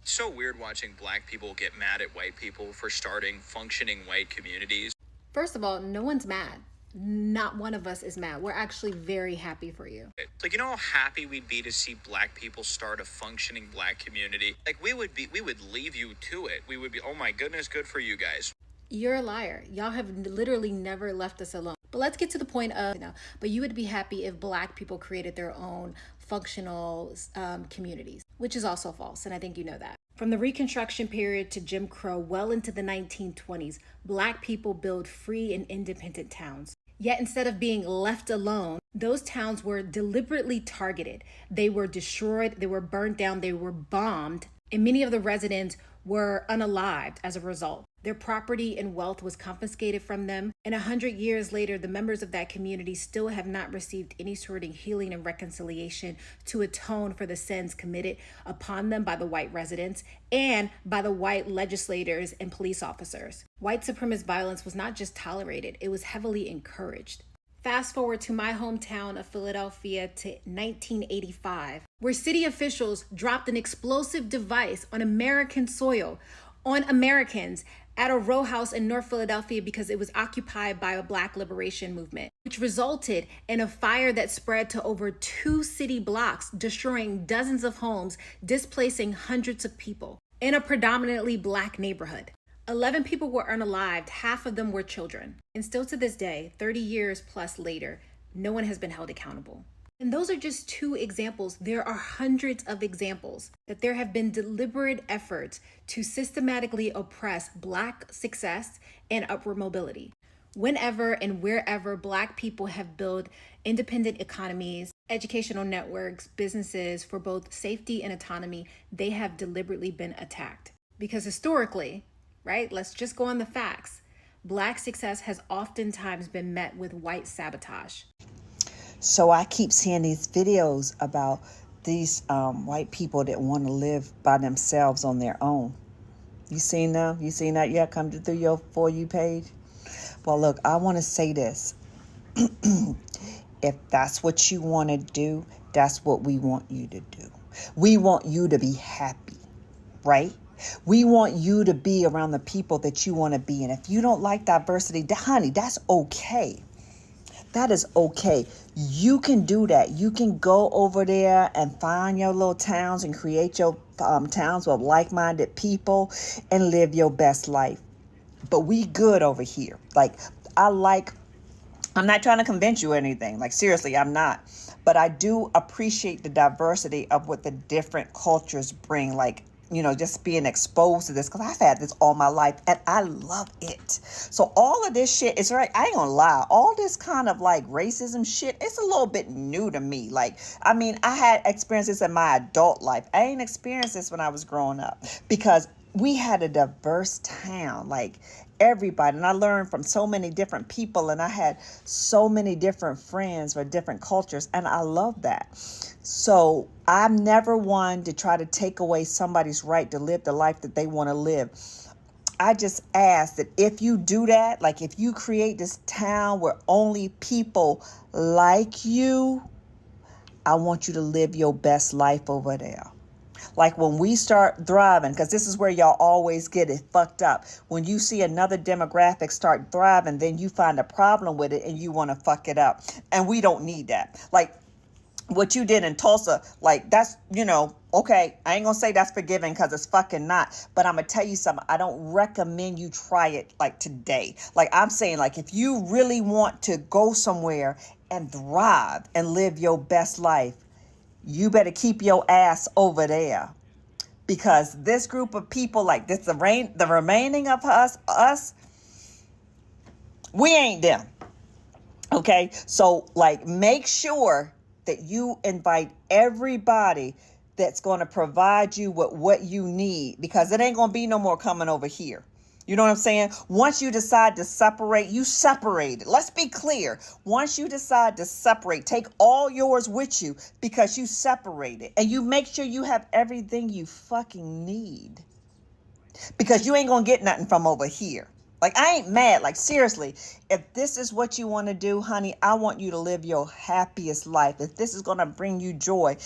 It's so weird watching black people get mad at white people for starting functioning white communities. First of all, no one's mad. Not one of us is mad. We're actually very happy for you. It's like, you know how happy we'd be to see black people start a functioning black community? Like, we would leave you to it. We would be, oh my goodness, good for you guys. You're a liar. Y'all have literally never left us alone. But let's get to the point of, but you would be happy if black people created their own functional communities, which is also false. And I think you know that. From the Reconstruction period to Jim Crow, well into the 1920s, black people built free and independent towns. Yet instead of being left alone, those towns were deliberately targeted. They were destroyed, they were burned down, they were bombed, and many of the residents were unalived as a result. Their property and wealth was confiscated from them. And 100 years later, the members of that community still have not received any sort of healing and reconciliation to atone for the sins committed upon them by the white residents and by the white legislators and police officers. White supremacist violence was not just tolerated, it was heavily encouraged. Fast forward to my hometown of Philadelphia to 1985, where city officials dropped an explosive device on American soil, on Americans, at a row house in North Philadelphia because it was occupied by a Black liberation movement, which resulted in a fire that spread to over 2 city blocks, destroying dozens of homes, displacing hundreds of people in a predominantly Black neighborhood. 11 people were unalived, half of them were children. And still to this day, 30 years plus later, no one has been held accountable. And those are just 2 examples. There are hundreds of examples that there have been deliberate efforts to systematically oppress Black success and upward mobility. Whenever and wherever Black people have built independent economies, educational networks, businesses for both safety and autonomy, they have deliberately been attacked. Because historically, right, let's just go on the facts, Black success has oftentimes been met with white sabotage. So I keep seeing these videos about these white people that want to live by themselves on their own. You seen them? You seen that yet? Come through your For You page? Well, look, I want to say this. If that's what you want to do, that's what we want you to do. We want you to be happy, right? We want you to be around the people that you want to be. And if you don't like diversity, honey, that's okay. That is okay. You can do that. You can go over there and find your little towns and create your towns with like-minded people and live your best life. But we good over here. I'm not trying to convince you anything. Seriously, I'm not. But I do appreciate the diversity of what the different cultures bring. Just being exposed to this, because I've had this all my life and I love it. So all of this shit is right. I ain't gonna lie. All this kind of racism shit, it's a little bit new to me. I had experiences in my adult life. I ain't experienced this when I was growing up because we had a diverse town, everybody. And I learned from so many different people and I had so many different friends with different cultures. And I love that. So I'm never one to try to take away somebody's right to live the life that they want to live. I just ask that if you do that, if you create this town where only people like you, I want you to live your best life over there. When we start thriving, because this is where y'all always get it fucked up. When you see another demographic start thriving, then you find a problem with it and you want to fuck it up. And we don't need that. What you did in Tulsa, that's, okay, I ain't gonna say that's forgiving because it's fucking not. But I'm gonna tell you something. I don't recommend you try it today. I'm saying, if you really want to go somewhere and thrive and live your best life, you better keep your ass over there. Because this group of people, the remaining of us, we ain't them. Okay? So, make sure that you invite everybody that's going to provide you with what you need, because it ain't going to be no more coming over here. You know what I'm saying? Once you decide to separate, you separate it. Let's be clear. Once you decide to separate, take all yours with you because you separate it. And you make sure you have everything you fucking need. Because you ain't going to get nothing from over here. I ain't mad. Seriously, if this is what you want to do, honey, I want you to live your happiest life. If this is going to bring you joy,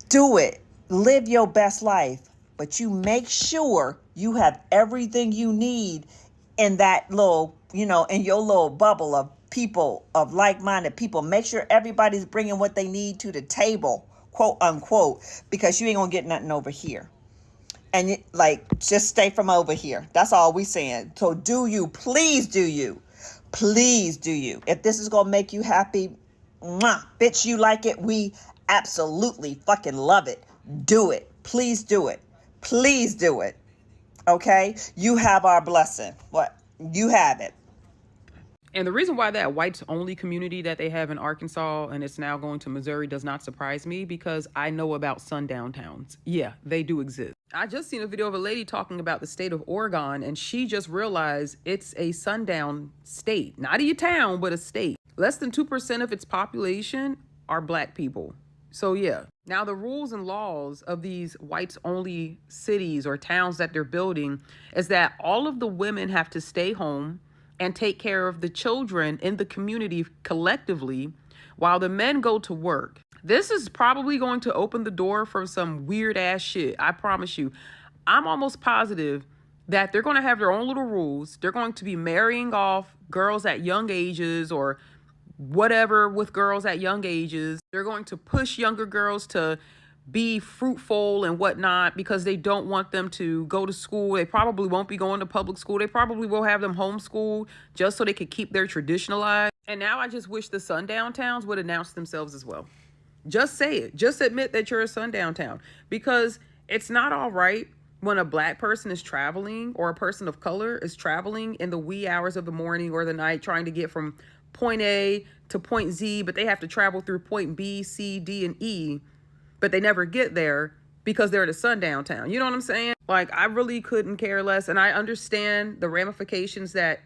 do it. Live your best life. but you make sure you have everything you need in that little, in your little bubble of people, of like-minded people. Make sure everybody's bringing what they need to the table, quote unquote, because you ain't gonna get nothing over here. And just stay from over here. That's all we saying. So please do you. If this is gonna make you happy, bitch, you like it, we absolutely fucking love it. Do it. Please do it. Please do it. Okay? You have our blessing. What? You have it. And the reason why that whites only community that they have in Arkansas and it's now going to Missouri does not surprise me, because I know about sundown towns. Yeah, they do exist. I just seen a video of a lady talking about the state of Oregon, and she just realized it's a sundown state. Not a town, but a state. Less than 2% of its population are black people. So yeah. Now the rules and laws of these whites only cities or towns that they're building is that all of the women have to stay home and take care of the children in the community collectively while the men go to work. This is probably going to open the door for some weird ass shit. I promise you. I'm almost positive that they're going to have their own little rules. They're going to be marrying off girls at young ages or whatever with girls at young ages. They're going to push younger girls to be fruitful and whatnot because they don't want them to go to school. They probably won't be going to public school. They probably will have them homeschooled just so they could keep their traditional lives. And now I just wish the sundown towns would announce themselves as well. Just say it. Just admit that you're a sundown town, because it's not all right when a black person is traveling or a person of color is traveling in the wee hours of the morning or the night trying to get from point A to point Z, but they have to travel through point B, C, D, and E, but they never get there because they're at a sundown town. You know what I'm saying? Like, I really couldn't care less. And I understand the ramifications that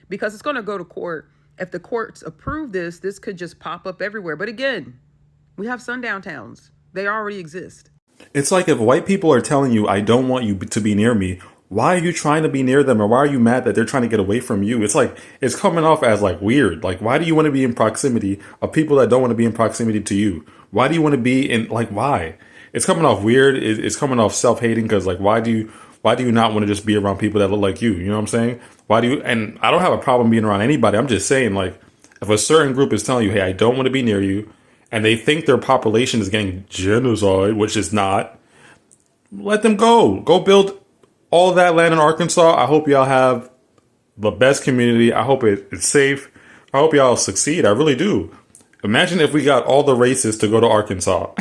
because it's going to go to court, if the courts approve this could just pop up everywhere. But again, we have sundown towns. They already exist. It's like if white people are telling you, I don't want you to be near me, why are you trying to be near them? Or why are you mad that they're trying to get away from you? It's like, it's coming off as like weird. Like, why do you want to be in proximity of people that don't want to be in proximity to you? Why do you want to be in, why? It's coming off weird. It's coming off self-hating, because why do you not want to just be around people that look like you? You know what I'm saying? And I don't have a problem being around anybody. I'm just saying, if a certain group is telling you, hey, I don't want to be near you, and they think their population is getting genocide, which is not, let them go. Go build all that land in Arkansas. I hope y'all have the best community. I hope it's safe. I hope y'all succeed. I really do. Imagine if we got all the races to go to Arkansas.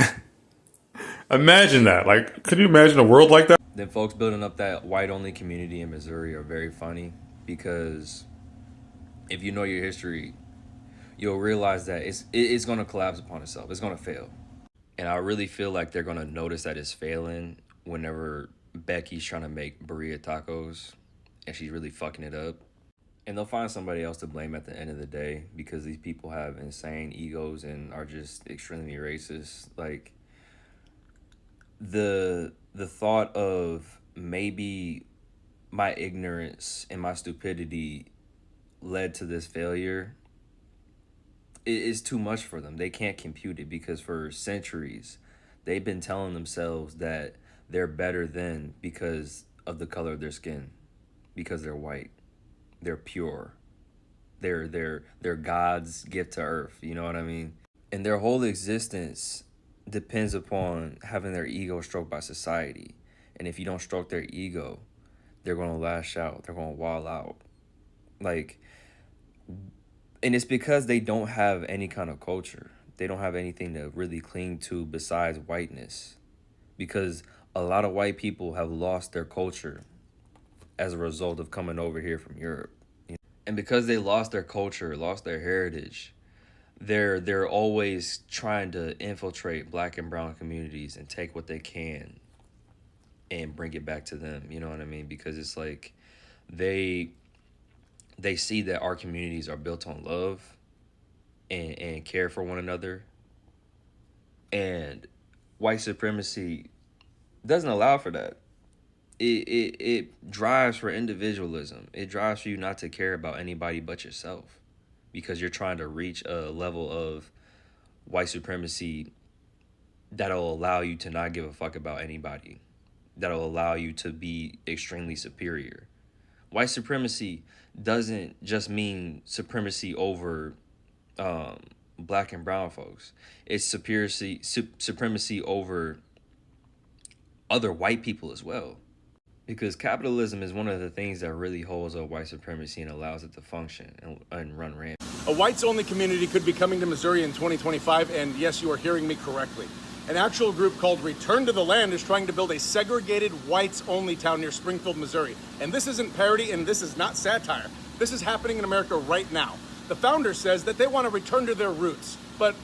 Imagine that. Could you imagine a world like that? The folks building up that white-only community in Missouri are very funny, because if you know your history, you'll realize that it's going to collapse upon itself. It's going to fail. And I really feel like they're going to notice that it's failing whenever Becky's trying to make burrito tacos and she's really fucking it up. And they'll find somebody else to blame at the end of the day, because these people have insane egos and are just extremely racist. The thought of maybe my ignorance and my stupidity led to this failure is too much for them. They can't compute it, because for centuries they've been telling themselves that they're better than because of the color of their skin, because they're white, they're pure, they're God's gift to earth. You know what I mean? And their whole existence depends upon having their ego stroked by society. And if you don't stroke their ego, they're going to lash out. They're going to wall out. And it's because they don't have any kind of culture. They don't have anything to really cling to besides whiteness. Because a lot of white people have lost their culture as a result of coming over here from Europe. And because they lost their culture, lost their heritage, they're always trying to infiltrate black and brown communities and take what they can and bring it back to them. You know what I mean? Because it's like they see that our communities are built on love and care for one another. And white supremacy doesn't allow for that. It drives for individualism. It drives for you not to care about anybody but yourself, because you're trying to reach a level of white supremacy that'll allow you to not give a fuck about anybody, that'll allow you to be extremely superior. White supremacy doesn't just mean supremacy over black and brown folks. It's supremacy over other white people as well. Because capitalism is one of the things that really holds up white supremacy and allows it to function and run rampant. A whites-only community could be coming to Missouri in 2025, and yes, you are hearing me correctly. An actual group called Return to the Land is trying to build a segregated whites-only town near Springfield, Missouri. And this isn't parody, and this is not satire. This is happening in America right now. The founder says that they want to return to their roots. But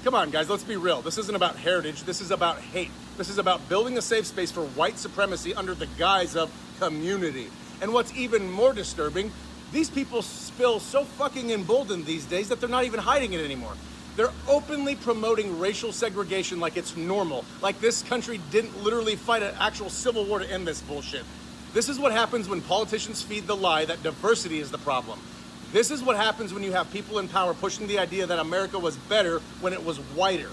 come on, guys, let's be real. This isn't about heritage. This is about hate. This is about building a safe space for white supremacy under the guise of community. And what's even more disturbing, these people feel so fucking emboldened these days that they're not even hiding it anymore. They're openly promoting racial segregation like it's normal, like this country didn't literally fight an actual civil war to end this bullshit. This is what happens when politicians feed the lie that diversity is the problem. This is what happens when you have people in power pushing the idea that America was better when it was whiter.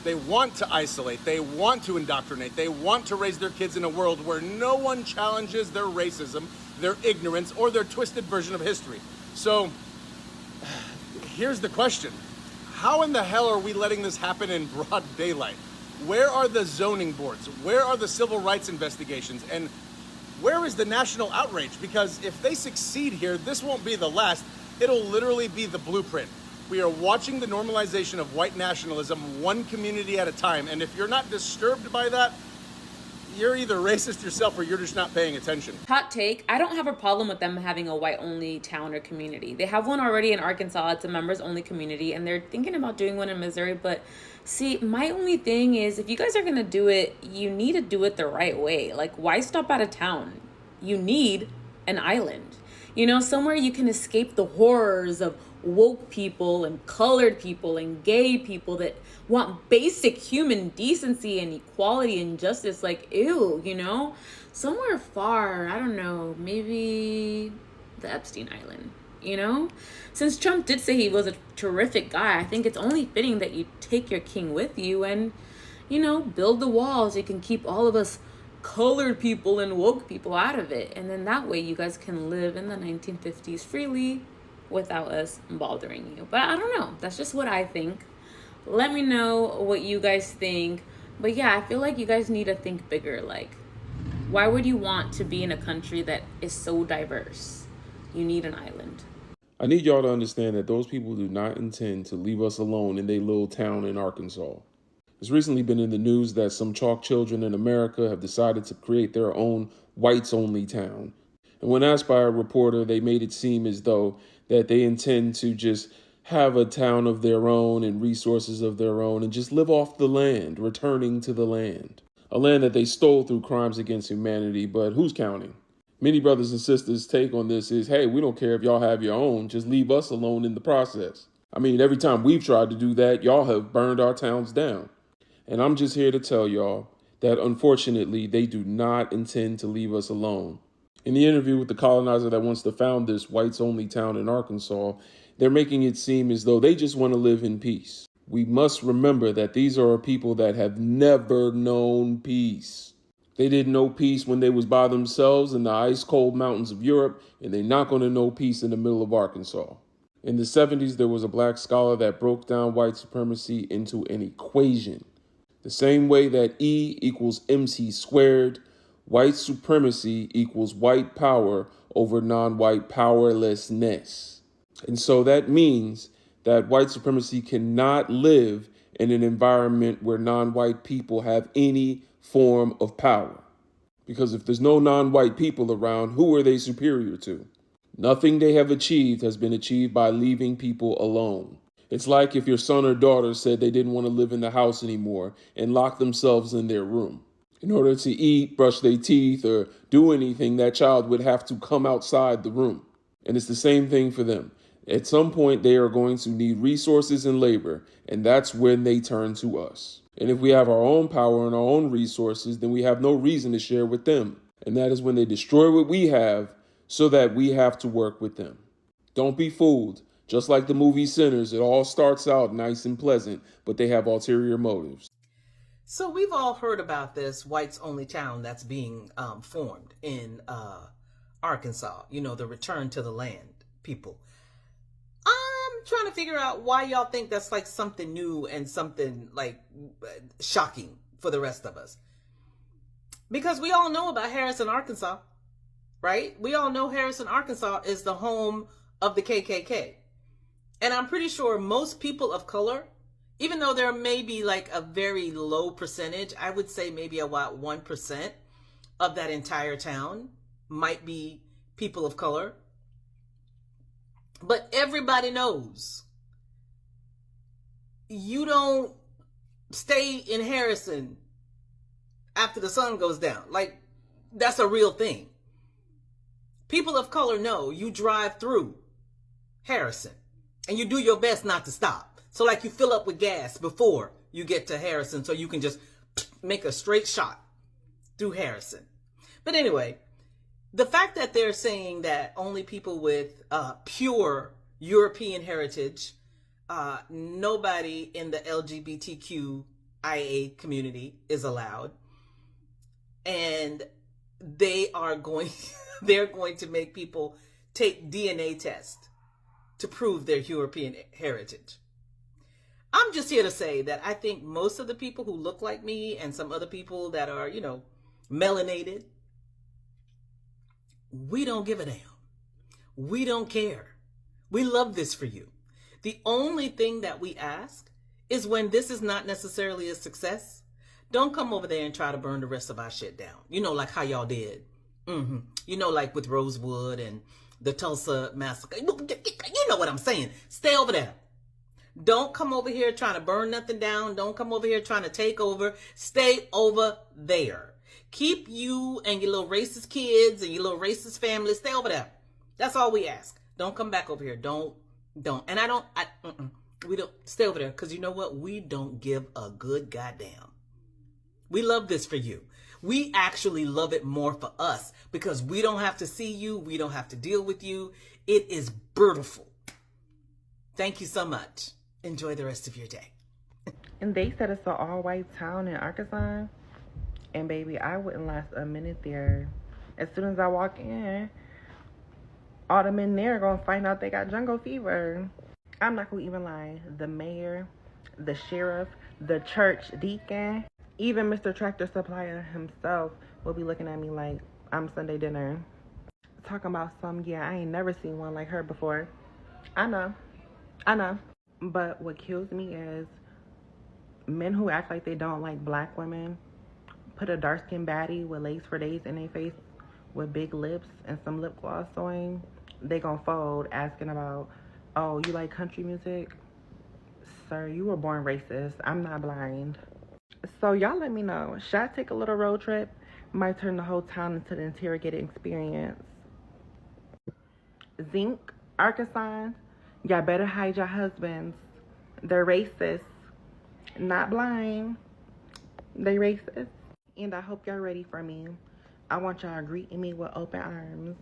They want to isolate, they want to indoctrinate, they want to raise their kids in a world where no one challenges their racism, their ignorance, or their twisted version of history. So, here's the question. How in the hell are we letting this happen in broad daylight? Where are the zoning boards? Where are the civil rights investigations? And where is the national outrage? Because if they succeed here, this won't be the last. It'll literally be the blueprint. We are watching the normalization of white nationalism one community at a time. And if you're not disturbed by that, you're either racist yourself or you're just not paying attention. Hot take, I don't have a problem with them having a white-only town or community. They have one already in Arkansas. It's a members-only community, and they're thinking about doing one in Missouri. But see, my only thing is, if you guys are going to do it, you need to do it the right way. Like, why stop at a town? You need an island. You know, somewhere you can escape the horrors of woke people and colored people and gay people that want basic human decency and equality and justice. Like, ew, you know, somewhere far, I don't know, maybe the Epstein Island, you know? Since Trump did say he was a terrific guy, I think it's only fitting that you take your king with you and, you know, build the walls so you can keep all of us colored people and woke people out of it. And then that way you guys can live in the 1950s freely without us bothering you. But I don't know. That's just what I think. Let me know what you guys think. But yeah, I feel like you guys need to think bigger. Like, why would you want to be in a country that is so diverse? You need an island. I need y'all to understand that those people do not intend to leave us alone in their little town in Arkansas. It's recently been in the news that some chalk children in America have decided to create their own whites-only town. And when asked by a reporter, they made it seem as though that they intend to just have a town of their own and resources of their own and just live off the land, returning to the land. A land that they stole through crimes against humanity, but who's counting? Many brothers and sisters' take on this is, hey, we don't care if y'all have your own, just leave us alone in the process. I mean, every time we've tried to do that, y'all have burned our towns down. And I'm just here to tell y'all that unfortunately, they do not intend to leave us alone. In the interview with the colonizer that wants to found this whites-only town in Arkansas, they're making it seem as though they just want to live in peace. We must remember that these are people that have never known peace. They didn't know peace when they was by themselves in the ice-cold mountains of Europe, and they're not going to know peace in the middle of Arkansas. In the 70s, there was a black scholar that broke down white supremacy into an equation. The same way that E equals MC squared, white supremacy equals white power over non-white powerlessness. And so that means that white supremacy cannot live in an environment where non-white people have any form of power. Because if there's no non-white people around, who are they superior to? Nothing they have achieved has been achieved by leaving people alone. It's like if your son or daughter said they didn't want to live in the house anymore and locked themselves in their room. In order to eat, brush their teeth, or do anything, that child would have to come outside the room. And it's the same thing for them. At some point, they are going to need resources and labor, and that's when they turn to us. And if we have our own power and our own resources, then we have no reason to share with them. And that is when they destroy what we have so that we have to work with them. Don't be fooled. Just like the movie Sinners, it all starts out nice and pleasant, but they have ulterior motives. So we've all heard about this whites only town that's being formed in Arkansas, you know, the return to the land people. I'm trying to figure out why y'all think that's like something new and something like shocking for the rest of us. Because we all know about Harrison, Arkansas, right? We all know Harrison, Arkansas is the home of the KKK. And I'm pretty sure most people of color, even though there may be like a very low percentage, I would say maybe about 1% of that entire town might be people of color. But everybody knows you don't stay in Harrison after the sun goes down. Like, that's a real thing. People of color know you drive through Harrison and you do your best not to stop. So like you fill up with gas before you get to Harrison so you can just make a straight shot through Harrison. But anyway, the fact that they're saying that only people with pure European heritage, nobody in the LGBTQIA community is allowed. And they're going to make people take DNA tests to prove their European heritage. I'm just here to say that I think most of the people who look like me and some other people that are, you know, melanated, we don't give a damn. We don't care. We love this for you. The only thing that we ask is when this is not necessarily a success, don't come over there and try to burn the rest of our shit down. You know, like how y'all did. You know, like with Rosewood and the Tulsa massacre. You know what I'm saying. Stay over there. Don't come over here trying to burn nothing down. Don't come over here trying to take over. Stay over there. Keep you and your little racist kids and your little racist family. Stay over there. That's all we ask. Don't come back over here. Don't. And we don't. Stay over there. Because you know what? We don't give a good goddamn. We love this for you. We actually love it more for us because we don't have to see you. We don't have to deal with you. It is beautiful. Thank you so much. Enjoy the rest of your day. And they said it's an all-white town in Arkansas. And baby, I wouldn't last a minute there. As soon as I walk in, all the men there are going to find out they got jungle fever. I'm not going to even lie. The mayor, the sheriff, the church deacon, even Mr. Tractor Supplier himself will be looking at me like I'm Sunday dinner. Talking about I ain't never seen one like her before. I know. But what kills me is men who act like they don't like black women, put a dark-skinned baddie with lace for days in their face with big lips and some lip gloss on, they gonna fold asking about, oh, you like country music? Sir, you were born racist. I'm not blind. So y'all let me know. Should I take a little road trip? Might turn the whole town into the interrogating experience. Zinc, Arkansas, y'all better hide your husbands. They're racist. Not blind. They racist. And I hope y'all ready for me. I want y'all greeting me with open arms.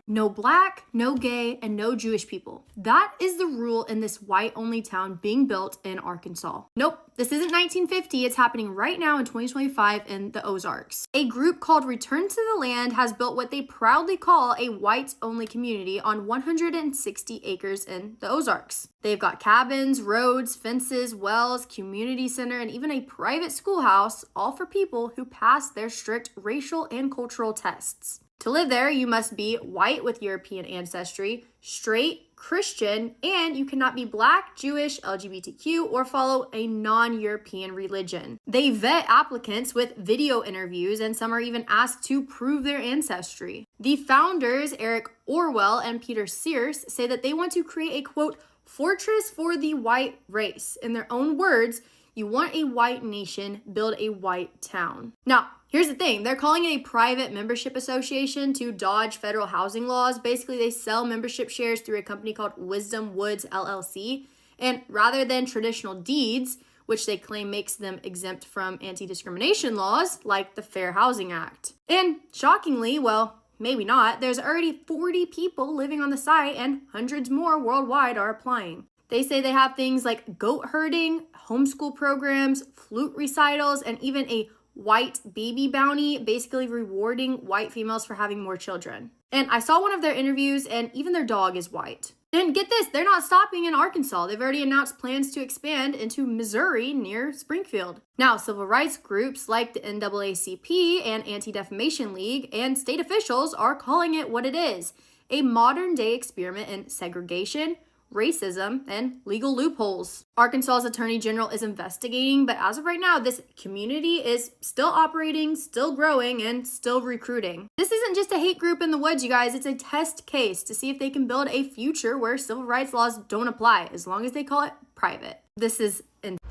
No black, no gay, and no Jewish people. That is the rule in this white-only town being built in Arkansas. Nope, this isn't 1950. It's happening right now in 2025 in the Ozarks. A group called Return to the Land has built what they proudly call a whites-only community on 160 acres in the Ozarks. They've got cabins, roads, fences, wells, community center, and even a private schoolhouse, all for people who pass their strict racial and cultural tests. To live there, you must be white with European ancestry, straight, Christian, and you cannot be black, Jewish, LGBTQ, or follow a non-European religion. They vet applicants with video interviews, and some are even asked to prove their ancestry. The founders, Eric Orwell and Peter Sears, say that they want to create a, quote, fortress for the white race. In their own words, you want a white nation, build a white town. Now, here's the thing. They're calling it a private membership association to dodge federal housing laws. Basically, they sell membership shares through a company called Wisdom Woods LLC. And rather than traditional deeds, which they claim makes them exempt from anti-discrimination laws like the Fair Housing Act. And shockingly, well, maybe not, there's already 40 people living on the site and hundreds more worldwide are applying. They say they have things like goat herding, homeschool programs, flute recitals, and even a white baby bounty, basically rewarding white females for having more children. And I saw one of their interviews, and even their dog is white. And get this, they're not stopping in Arkansas. They've already announced plans to expand into Missouri near Springfield. Now, civil rights groups like the NAACP and Anti-Defamation League and state officials are calling it what it is, a modern-day experiment in segregation, racism, and legal loopholes. Arkansas's Attorney General is investigating, but as of right now, this community is still operating, still growing, and still recruiting. This isn't just a hate group in the woods, you guys. It's a test case to see if they can build a future where civil rights laws don't apply, as long as they call it private. This is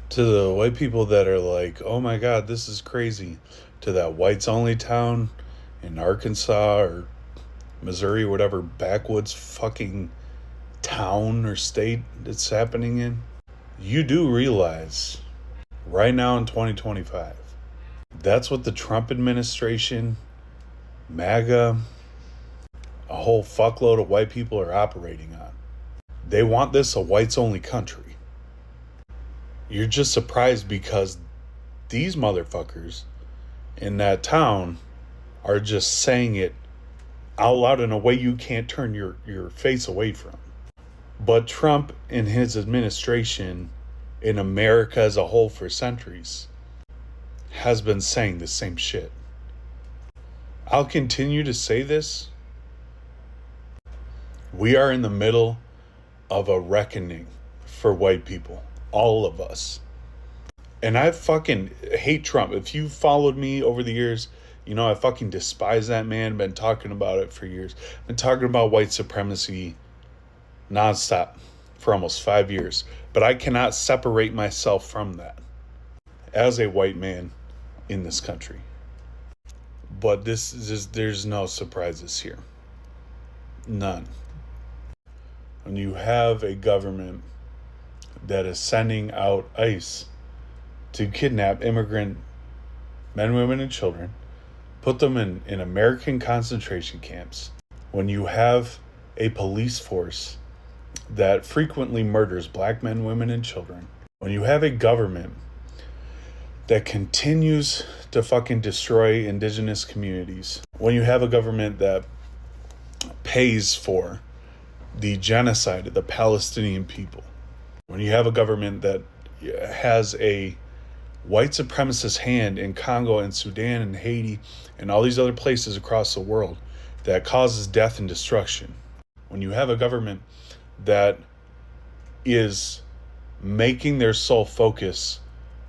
to the white people that are like, oh my God, this is crazy, to that whites only town in Arkansas or Missouri, whatever backwoods fucking town or state it's happening in, you do realize right now in 2025, that's what the Trump administration, MAGA, a whole fuckload of white people are operating on. They want this a whites only country. You're just surprised because these motherfuckers in that town are just saying it out loud in a way you can't turn your face away from. But Trump and his administration in America as a whole for centuries has been saying the same shit. I'll continue to say this. We are in the middle of a reckoning for white people, all of us. And I fucking hate Trump. If you followed me over the years, you know I fucking despise that man. Been talking about it for years. Been talking about white supremacy nonstop for almost 5 years, but I cannot separate myself from that as a white man in this country. But this is just, there's no surprises here, none. When you have a government that is sending out ICE to kidnap immigrant men, women, and children, put them in American concentration camps, when you have a police force that frequently murders black men, women, and children, when you have a government that continues to fucking destroy indigenous communities, when you have a government that pays for the genocide of the Palestinian people, when you have a government that has a white supremacist hand in Congo and Sudan and Haiti and all these other places across the world that causes death and destruction, when you have a government that is making their sole focus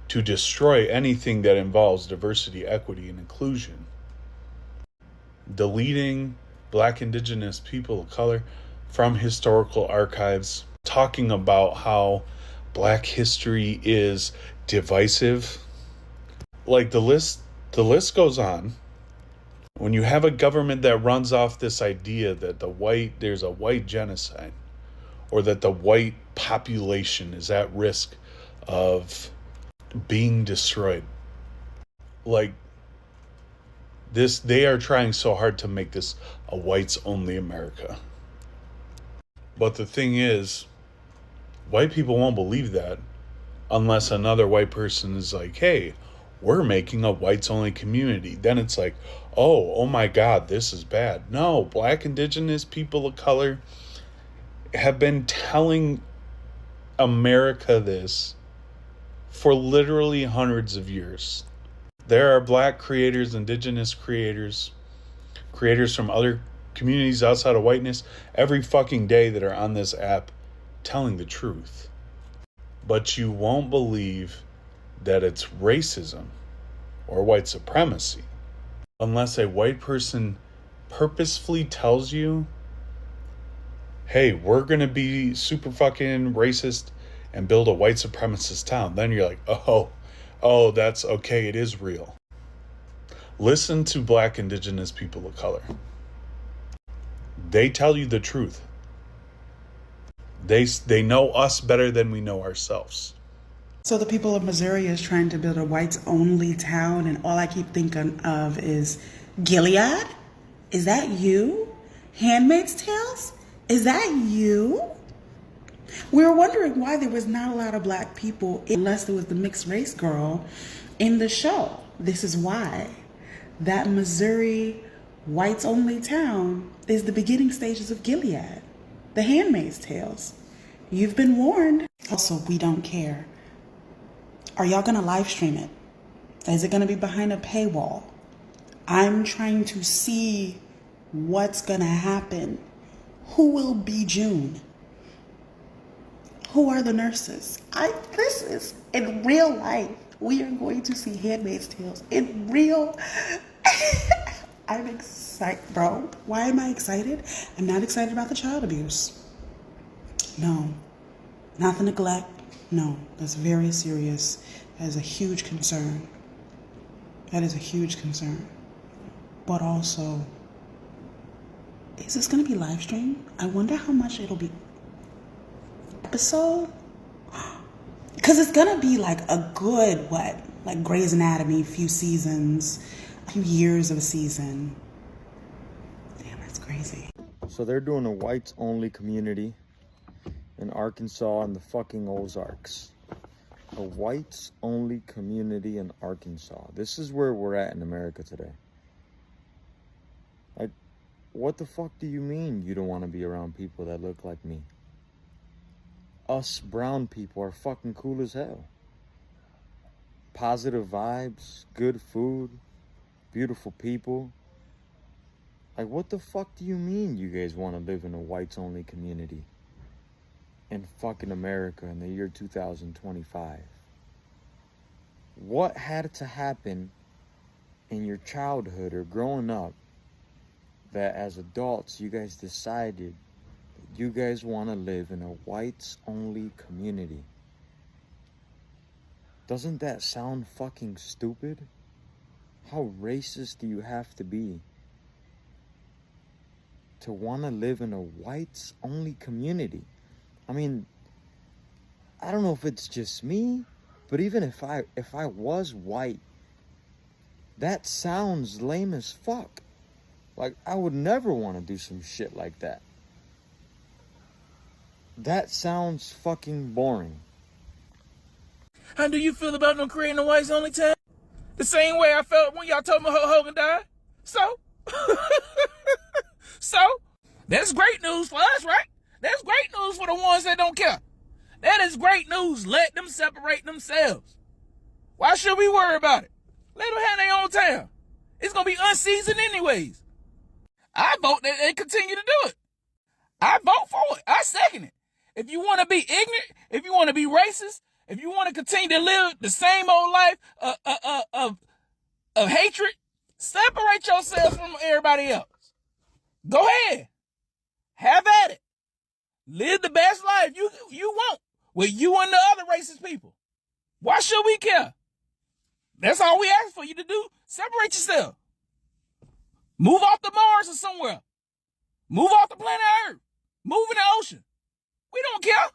to destroy anything that involves diversity, equity, and inclusion, deleting black, indigenous people of color from historical archives, talking about how black history is divisive, like the list goes on. When you have a government that runs off this idea that there's a white genocide, or that the white population is at risk of being destroyed. Like this, they are trying so hard to make this a whites only America. But the thing is, white people won't believe that unless another white person is like, hey, we're making a whites only community. Then it's like, oh my God, this is bad. No, black, indigenous people of color have been telling America this for literally hundreds of years. There are black creators, indigenous creators from other communities outside of whiteness every fucking day that are on this app telling the truth. But you won't believe that it's racism or white supremacy unless a white person purposefully tells you, hey, we're going to be super fucking racist and build a white supremacist town. Then you're like, oh, that's okay. It is real. Listen to black, indigenous people of color. They tell you the truth. They know us better than we know ourselves. So the people of Missouri is trying to build a whites-only town, and all I keep thinking of is Gilead? Is that you? Handmaid's Tales? Is that you? We were wondering why there was not a lot of black people, unless there was the mixed race girl in the show. This is why. That Missouri whites only town is the beginning stages of Gilead, the Handmaid's Tales. You've been warned. Also, we don't care. Are y'all gonna live stream it? Is it gonna be behind a paywall? I'm trying to see what's gonna happen. Who will be June? Who are the nurses? This is in real life. We are going to see Handmaid's Tales in real. I'm excited, bro. Why am I excited? I'm not excited about the child abuse. No, not the neglect. No, that's very serious. That is a huge concern. That is a huge concern. But also, is this going to be live streamed? I wonder how much it'll be. Episode? Because it's going to be like a good, like Grey's Anatomy, few seasons, a few years of a season. Damn, that's crazy. So they're doing a whites only community in Arkansas and the fucking Ozarks. A whites only community in Arkansas. This is where we're at in America today. Like, what the fuck do you mean you don't want to be around people that look like me? Us brown people are fucking cool as hell. Positive vibes, good food, beautiful people. Like, what the fuck do you mean you guys want to live in a whites only community in fucking America in the year 2025? What had to happen in your childhood or growing up that as adults you guys decided that you guys want to live in a whites only community? Doesn't that sound fucking stupid? How racist do you have to be to want to live in a whites only community? I mean, I don't know if it's just me, but even if I was white, that sounds lame as fuck. Like, I would never want to do some shit like that. That sounds fucking boring. How do you feel about them creating a whites only town? The same way I felt when y'all told me Hulk Hogan died. So? So? That's great news for us, right? That's great news for the ones that don't care. That is great news. Let them separate themselves. Why should we worry about it? Let them have their own town. It's going to be unseasoned anyways. I vote that they continue to do it. I vote for it. I second it. If you want to be ignorant, if you want to be racist, if you want to continue to live the same old life of hatred, separate yourselves from everybody else. Go ahead. Have at it. Live the best life you want with you and the other racist people. Why should we care? That's all we ask for you to do. Separate yourself. Move off to Mars or somewhere. Move off the planet Earth. Move in the ocean. We don't care.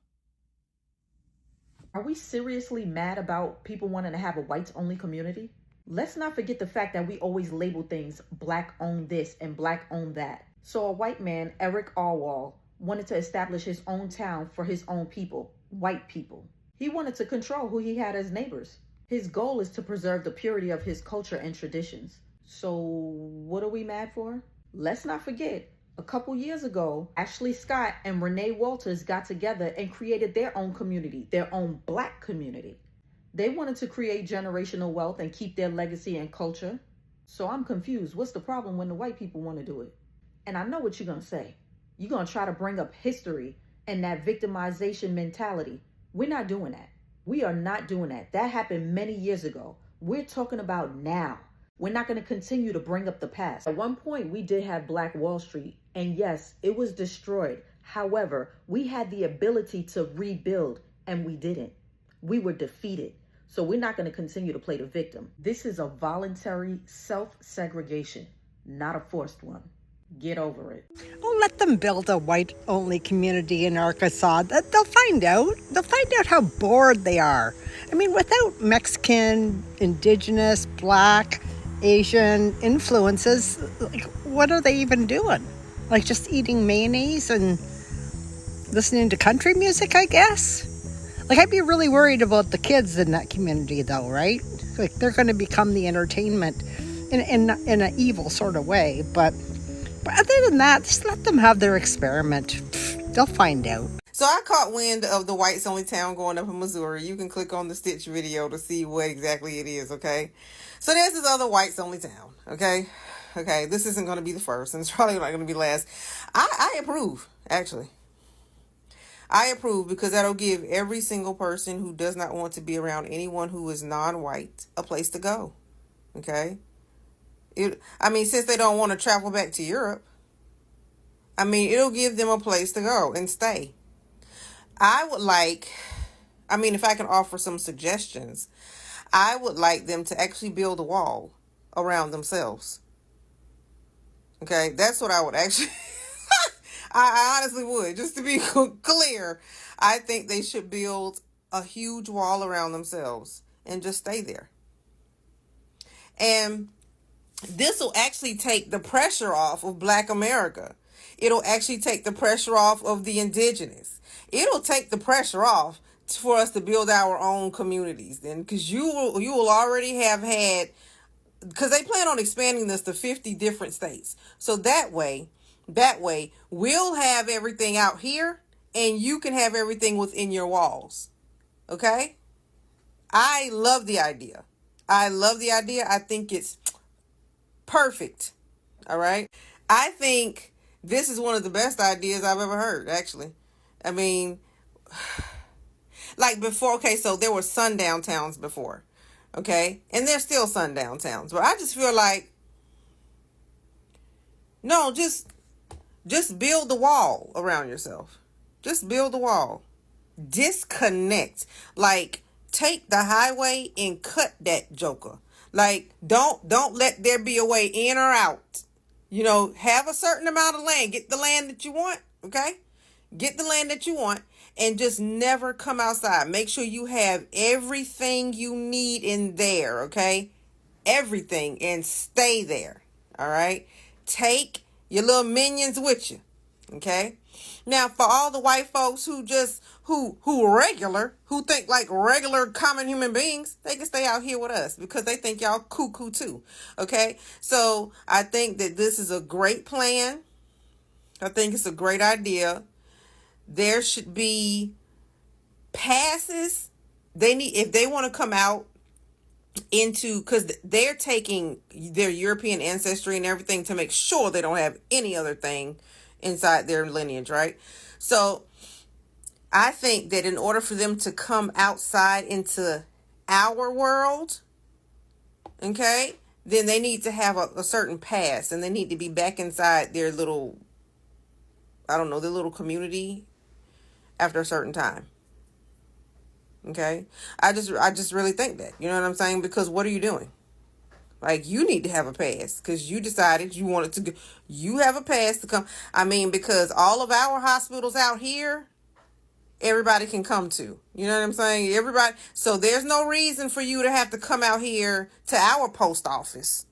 Are we seriously mad about people wanting to have a whites only community? Let's not forget the fact that we always label things black own this and black own that. So a white man, Eric Alwal, wanted to establish his own town for his own people, white people. He wanted to control who he had as neighbors. His goal is to preserve the purity of his culture and traditions. So what are we mad for? Let's not forget, a couple years ago, Ashley Scott and Renee Walters got together and created their own community, their own black community. They wanted to create generational wealth and keep their legacy and culture. So I'm confused. What's the problem when the white people want to do it? And I know what you're going to say. You're going to try to bring up history and that victimization mentality. We're not doing that. We are not doing that. That happened many years ago. We're talking about now. We're not going to continue to bring up the past. At one point, we did have Black Wall Street. And yes, it was destroyed. However, we had the ability to rebuild and we didn't. We were defeated. So we're not going to continue to play the victim. This is a voluntary self-segregation, not a forced one. Get over it. Oh, let them build a white-only community in Arkansas. They'll find out. They'll find out how bored they are. I mean, without Mexican, indigenous, black, Asian influences, like, what are they even doing? Like just eating mayonnaise and listening to country music, I guess. Like, I'd be really worried about the kids in that community, though, right? Like, they're going to become the entertainment in an evil sort of way. But other than that, just let them have their experiment. They'll find out. So I caught wind of the whites only town going up in Missouri. You can click on the Stitch video to see what exactly it is, okay? So there's this other whites only town, okay? Okay, this isn't going to be the first, and it's probably not going to be last. I approve, actually. I approve because that'll give every single person who does not want to be around anyone who is non-white a place to go, okay? Since they don't want to travel back to Europe, it'll give them a place to go and stay. I would like, if I can offer some suggestions, I would like them to actually build a wall around themselves. Okay, that's what I would actually, I honestly would. Just to be clear, I think they should build a huge wall around themselves and just stay there. And this will actually take the pressure off of Black America. It'll actually take the pressure off of the indigenous. It'll take the pressure off for us to build our own communities then, because you will already have had, because they plan on expanding this to 50 different states. So that way we'll have everything out here and you can have everything within your walls. Okay? I love the idea. I think it's perfect. All right? I think this is one of the best ideas I've ever heard, actually. Like before, okay, so there were sundown towns before, okay? And there's still sundown towns. But I just feel like, no, just build the wall around yourself. Just build the wall. Disconnect. Like, take the highway and cut that joker. Like, don't let there be a way in or out. Have a certain amount of land. Get the land that you want, okay? Get the land that you want and just never come outside. Make sure you have everything you need in there, okay? Everything, and stay there, all right? Take your little minions with you, okay? Now, for all the white folks who think like regular common human beings, they can stay out here with us because they think y'all cuckoo too, okay? So I think that this is a great plan. I think it's a great idea. There should be passes. If they want to come out because they're taking their European ancestry and everything to make sure they don't have any other thing inside their lineage, right? So I think that in order for them to come outside into our world, okay, then they need to have a certain pass and they need to be back inside their little, their little community after a certain time. Okay? I just really think that. You know what I'm saying? Because what are you doing? Like, you need to have a pass because you decided you wanted to go. You have a pass to come. Because all of our hospitals out here, everybody can come to. You know what I'm saying? Everybody. So there's no reason for you to have to come out here to our post office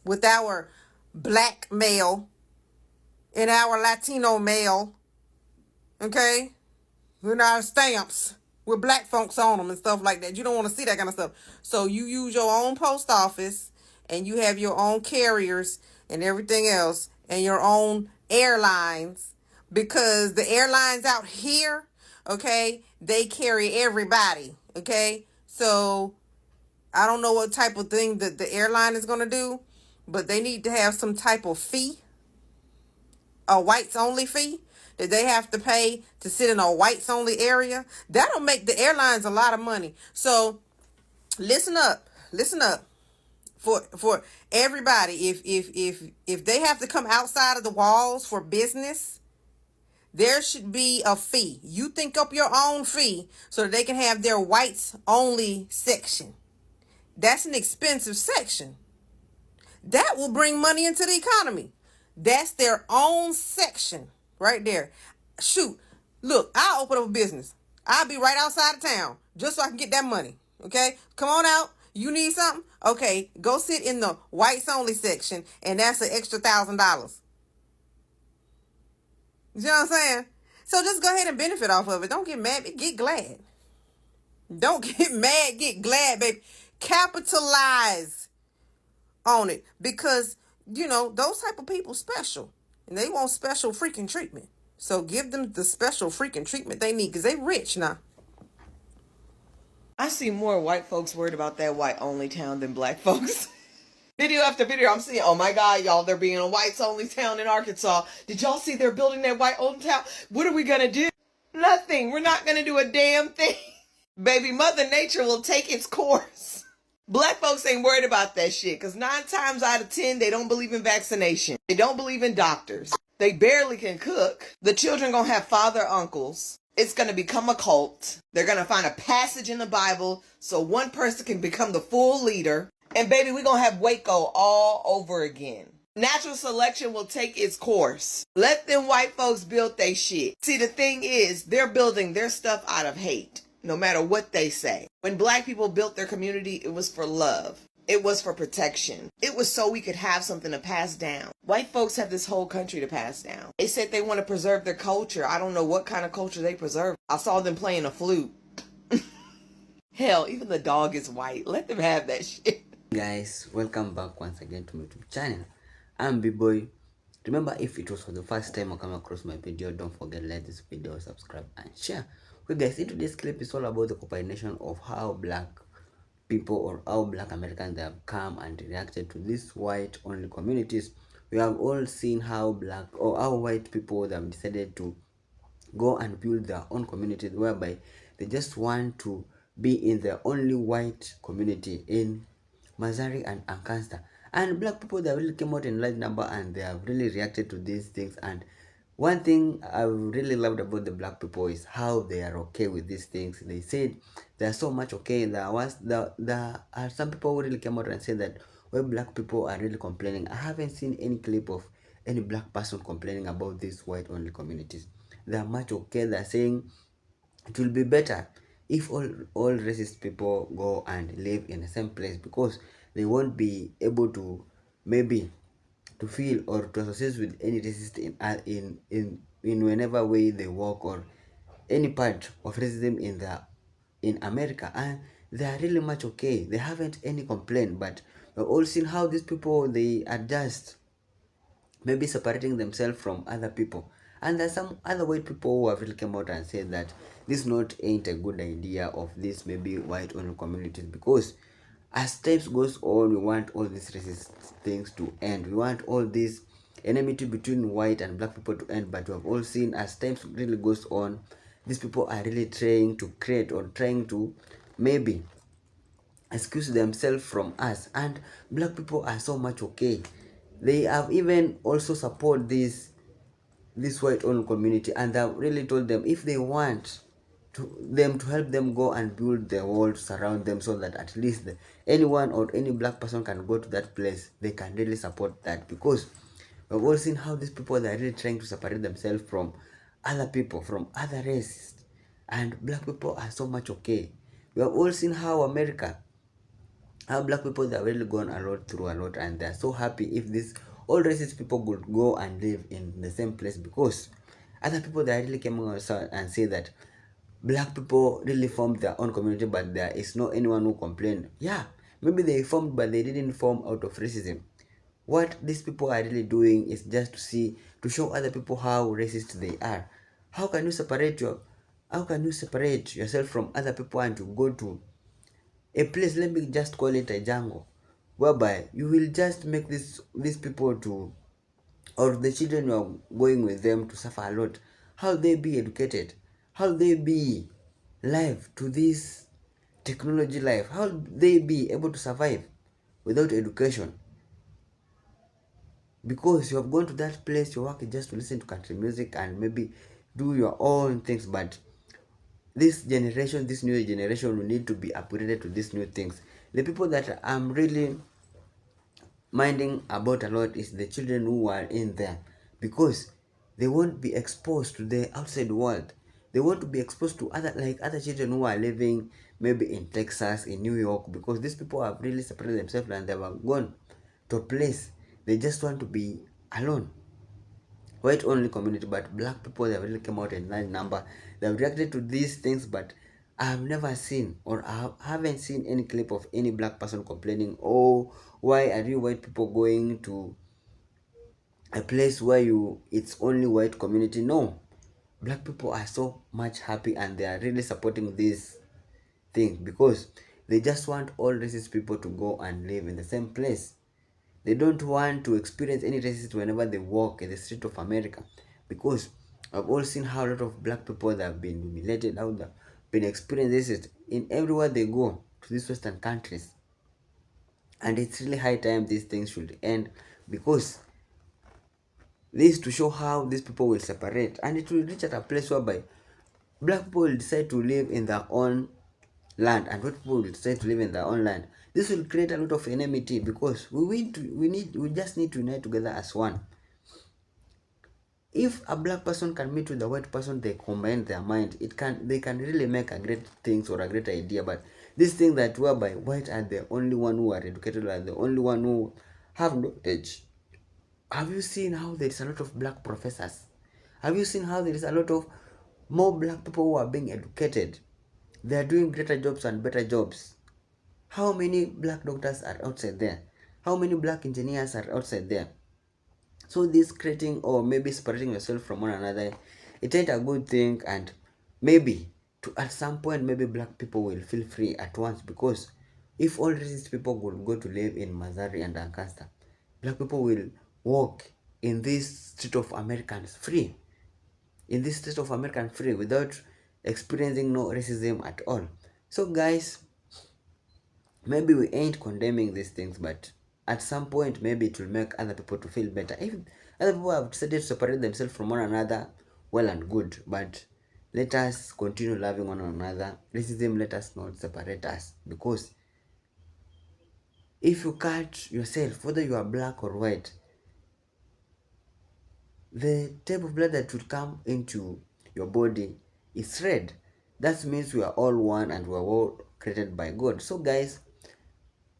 with our Black mail and our Latino mail. Okay? With our stamps with Black folks on them and stuff like that. You don't want to see that kind of stuff. So you use your own post office and you have your own carriers and everything else and your own airlines, because the airlines out here, okay, they carry everybody, okay? So I don't know what type of thing that the airline is going to do, but they need to have some type of fee, a whites only fee that they have to pay to sit in a whites only area. That'll make the airlines a lot of money. So listen up for everybody. If they have to come outside of the walls for business, there should be a fee. You think up your own fee so that they can have their whites only section. That's an expensive section. That will bring money into the economy. That's their own section right there. Shoot, look, I'll open up a business. I'll be right outside of town just so I can get that money. Okay, come on out. You need something? Okay, go sit in the whites only section, and that's an extra $1,000. You know what I'm saying? So just go ahead and benefit off of it. Don't get mad, get glad. Don't get mad, get glad, baby. Capitalize on it, because those type of people special, and they want special freaking treatment. So give them the special freaking treatment they need, because they rich now. I see more white folks worried about that white only town than black folks. Video after video, I'm seeing, oh my God, y'all, they're being a whites only town in Arkansas. Did y'all see they're building that white only town? What are we gonna do? Nothing. We're not gonna do a damn thing. Baby, Mother Nature will take its course. Black folks ain't worried about that shit, because 9 times out of 10, they don't believe in vaccination. They don't believe in doctors. They barely can cook. The children gonna have father uncles. It's gonna become a cult. They're gonna find a passage in the Bible so one person can become the full leader. And baby, we're gonna have Waco all over again. Natural selection will take its course. Let them white folks build their shit. See, the thing is, they're building their stuff out of hate, no matter what they say. When black people built their community, it was for love. It was for protection. It was so we could have something to pass down. White folks have this whole country to pass down. They said they want to preserve their culture. I don't know what kind of culture they preserve. I saw them playing a flute. Hell, even the dog is white. Let them have that shit. Guys, welcome back once again to my YouTube channel. I'm B-Boy. Remember, if it was for the first time I come across my video, don't forget to like this video, subscribe and share. Okay guys, in today's clip is all about the compilation of how black people or how black Americans have come and reacted to these white only communities. We have all seen how black or how white people have decided to go and build their own communities, whereby they just want to be in their only white community in Missouri and Arkansas. And black people, they really came out in large number and they have really reacted to these things. And one thing I really loved about the black people is how they are okay with these things. They said they are so much okay. There are some people who really came out and said that well, black people are really complaining. I haven't seen any clip of any black person complaining about these white only communities. They are much okay. They are saying it will be better if all racist people go and live in the same place, because they won't be able to maybe to feel or to associate with any racist in whenever way they walk or any part of racism in America. And they are really much okay. They haven't any complaint, but we've all seen how these people, they adjust, maybe separating themselves from other people. And there's some other white people who have really come out and said that this ain't a good idea of this maybe white only communities, because as times goes on, we want all these racist things to end. We want all this enmity between white and black people to end. But we have all seen as times really goes on, these people are really trying to create or trying to maybe excuse themselves from us. And black people are so much okay. They have even also support this white owned community, and I've really told them if they want them to help them go and build the wall to surround them, so that at least anyone or any black person can go to that place, they can really support that. Because we've all seen how these people, they are really trying to separate themselves from other people, from other races, and black people are so much okay. We have all seen how black people, they have really gone through a lot, and they're so happy if this all racist people could go and live in the same place, because other people, they really came out and say that black people really formed their own community, but there is no anyone who complained. Yeah, maybe they formed, but they didn't form out of racism. What these people are really doing is just to show other people how racist they are. How can you separate yourself from other people and to go to a place, let me just call it a jungle, whereby you will just make these people to, or the children you are going with them, to suffer a lot. How they be educated? How they be live to this technology life? How they be able to survive without education? Because you have gone to that place, your work is just to listen to country music and maybe do your own things. But this generation, this new generation, will need to be upgraded to these new things. The people that I'm really minding about a lot is the children who are in there, because they won't be exposed to the outside world. They want to be exposed to other children who are living maybe in Texas, in New York, because these people have really separated themselves and they have gone to a place they just want to be alone. white only community, but black people, they have really come out in large number. They have reacted to these things, but I have never seen, or I haven't seen any clip of any black person complaining, oh, why are you white people going to a place where it's only white community? No, black people are so much happy, and they are really supporting this thing, because they just want all racist people to go and live in the same place. They don't want to experience any racism whenever they walk in the street of America, because I've all seen how a lot of black people that have been humiliated, how they've been experiencing this in everywhere they go to these Western countries. And it's really high time these things should end, because this is to show how these people will separate, and it will reach at a place whereby black people will decide to live in their own land, and white people will decide to live in their own land. This will create a lot of enmity, because we just need to unite together as one. If a black person can meet with a white person, they combine their mind, they can really make a great things or a great idea. But this thing that whereby white are the only one who are educated, are the only one who have knowledge. Have you seen how there is a lot of black professors? Have you seen how there is a lot of more black people who are being educated? They are doing greater jobs and better jobs. How many black doctors are outside there? How many black engineers are outside there? So this creating or maybe separating yourself from one another, it ain't a good thing. And maybe at some point, maybe black people will feel free at once, because if all racist people would go to live in Missouri and Lancaster, black people will walk in this street of Americans free, without experiencing no racism at all. So guys, maybe we ain't condemning these things, but at some point maybe it will make other people to feel better. If other people have decided to separate themselves from one another, well and good, but let us continue loving one another. Racism, let us not separate us, because if you cut yourself, whether you are black or white, the type of blood that will come into your body is red. That means we are all one, and we are all created by God. So guys,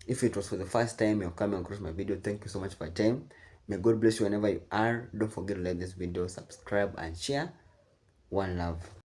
if it was for the first time you're coming across my video, thank you so much for your time. May God bless you whenever you are. Don't forget to like this video, subscribe, and share. One love.